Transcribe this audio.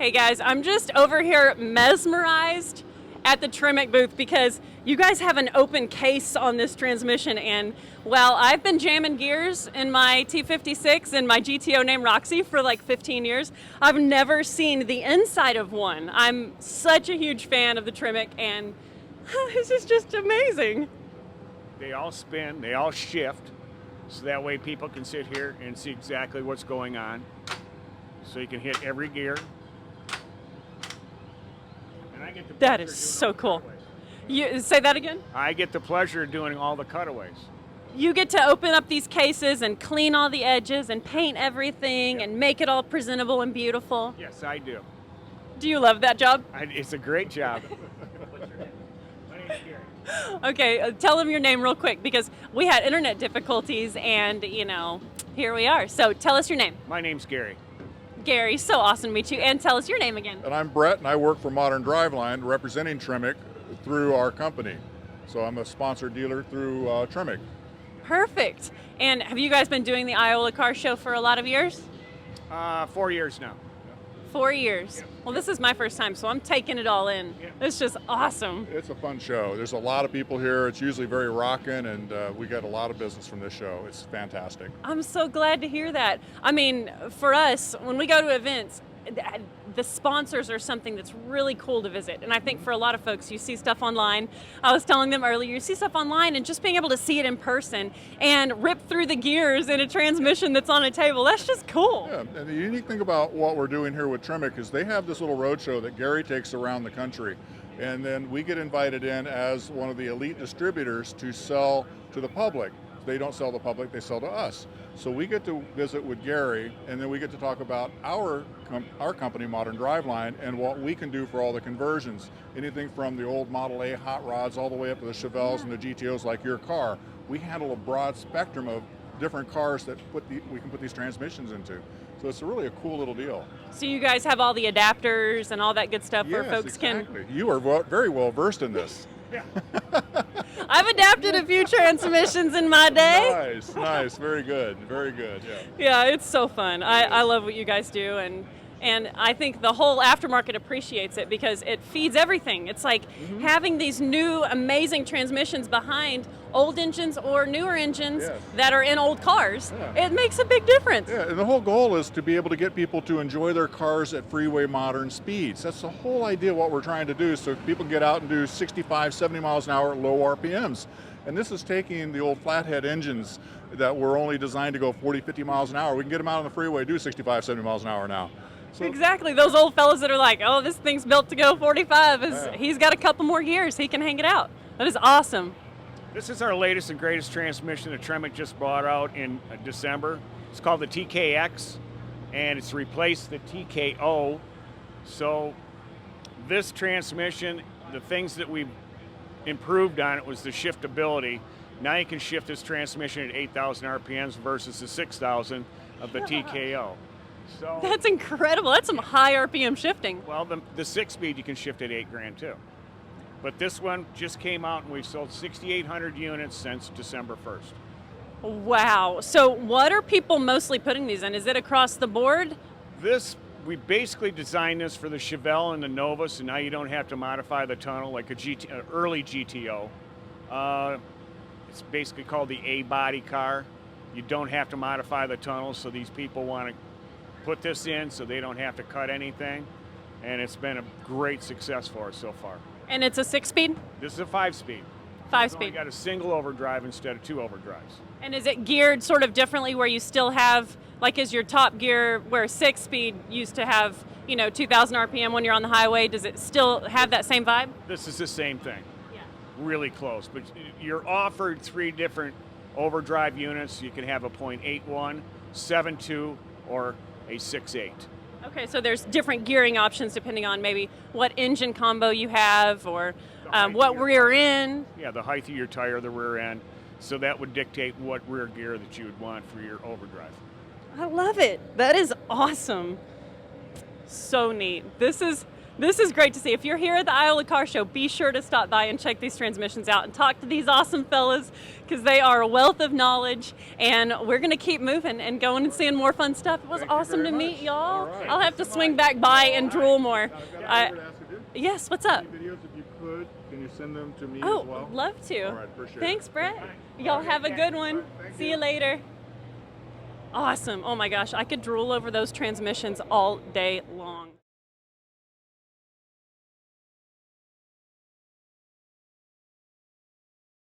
Hey guys, I'm just over here mesmerized at the Tremec booth because you guys have an open case on this transmission, and well, I've been jamming gears in my T56 and my GTO named Roxy for like 15 years. I've never seen the inside of one. I'm such a huge fan of the Tremec, and this is just amazing. They all spin, they all shift, so that way people can sit here and see exactly what's going on. So you can hit every gear. And I get the That is so cool. You say that again? I get the pleasure of doing all the cutaways. You get to open up these cases and clean all the edges and paint everything and make it all presentable and beautiful. Yes, I do. Do you love that job? It's a great job. What's your name? My name's Gary. Okay, tell them your name real quick because we had internet difficulties and, here we are. So tell us your name. My name's Gary. Gary, so awesome to meet you. And tell us your name again. And I'm Brett, and I work for Modern Driveline, representing Tremec through our company. So I'm a sponsored dealer through Tremec. Perfect. And have you guys been doing the Iola Car Show for a lot of years? 4 years now. 4 years. Yeah. Well, this is my first time, so I'm taking it all in. Yeah. It's just awesome. It's a fun show. There's a lot of people here. It's usually very rocking, and we get a lot of business from this show. It's fantastic. I'm so glad to hear that. I mean, for us, when we go to events, the sponsors are something that's really cool to visit. And I think for a lot of folks, you see stuff online. I was telling them earlier, you see stuff online and just being able to see it in person and rip through the gears in a transmission that's on a table, that's just cool. Yeah, and the unique thing about what we're doing here with Tremec is they have this little road show that Gary takes around the country. And then we get invited in as one of the elite distributors to sell to the public. They don't sell to the public, they sell to us. So we get to visit with Gary, and then we get to talk about our company, Modern Driveline, and what we can do for all the conversions. Anything from the old Model A hot rods all the way up to the Chevelles and the GTOs like your car. We handle a broad spectrum of different cars that we can put these transmissions into. So it's really a cool little deal. So you guys have all the adapters and all that good stuff where folks exactly. You are very well versed in this. Yeah. I've adapted a few transmissions in my day. Nice, very good, yeah. Yeah, it's so fun. I love what you guys do, and I think the whole aftermarket appreciates it because it feeds everything. It's like having these new amazing transmissions behind old engines or newer engines that are in old cars. Yeah. It makes a big difference. Yeah, and the whole goal is to be able to get people to enjoy their cars at freeway modern speeds. That's the whole idea of what we're trying to do, so people get out and do 65, 70 miles an hour at low RPMs. And this is taking the old flathead engines that were only designed to go 40, 50 miles an hour. We can get them out on the freeway, do 65, 70 miles an hour now. So, exactly. Those old fellas that are like, oh, this thing's built to go 45. He's got a couple more gears. He can hang it out. That is awesome. This is our latest and greatest transmission that Tremec just brought out in December. It's called the TKX, and it's replaced the TKO. So this transmission, the things that we've improved on it was the shiftability. Now you can shift this transmission at 8,000 RPMs versus the 6,000 of the TKO. So That's incredible. That's some high RPM shifting. well, the 6-speed you can shift at $8,000 too. But this one just came out and we've sold 6,800 units since December 1st. Wow. So what are people mostly putting these in? Is it across the board? We basically designed this for the Chevelle and the Nova, so now you don't have to modify the tunnel like an early GTO. It's basically called the A-body car. You don't have to modify the tunnel, so these people want to put this in so they don't have to cut anything. And it's been a great success for us so far. And it's a 6-speed? This is a 5-speed. 5-speed. We got a single overdrive instead of 2 overdrives. And is it geared sort of differently where you still have, like is your top gear where 6-speed used to have, 2,000 RPM when you're on the highway, does it still have that same vibe? This is the same thing. Yeah. Really close. But you're offered 3 different overdrive units. You can have a .81, 7.2, or a 6.8. Okay, so there's different gearing options depending on maybe what engine combo you have or what rear end. Yeah, the height of your tire, the rear end. So that would dictate what rear gear that you would want for your overdrive. I love it. That is awesome. So neat. This is great to see. If you're here at the Iola Car Show, be sure to stop by and check these transmissions out and talk to these awesome fellas because they are a wealth of knowledge And we're going to keep moving and going and seeing more fun stuff. It was Thank you awesome to very meet much. y'all. All right. I'll have to swing back by and drool more. I've got a favor to ask of you. Yes, what's up? Any videos, if you could, can you send them to me Oh, as well? love to. All right, appreciate Thanks, it. Brett. Y'all have a good one. Thank See you. you later. Awesome. Oh my gosh, I could drool over those transmissions all day long.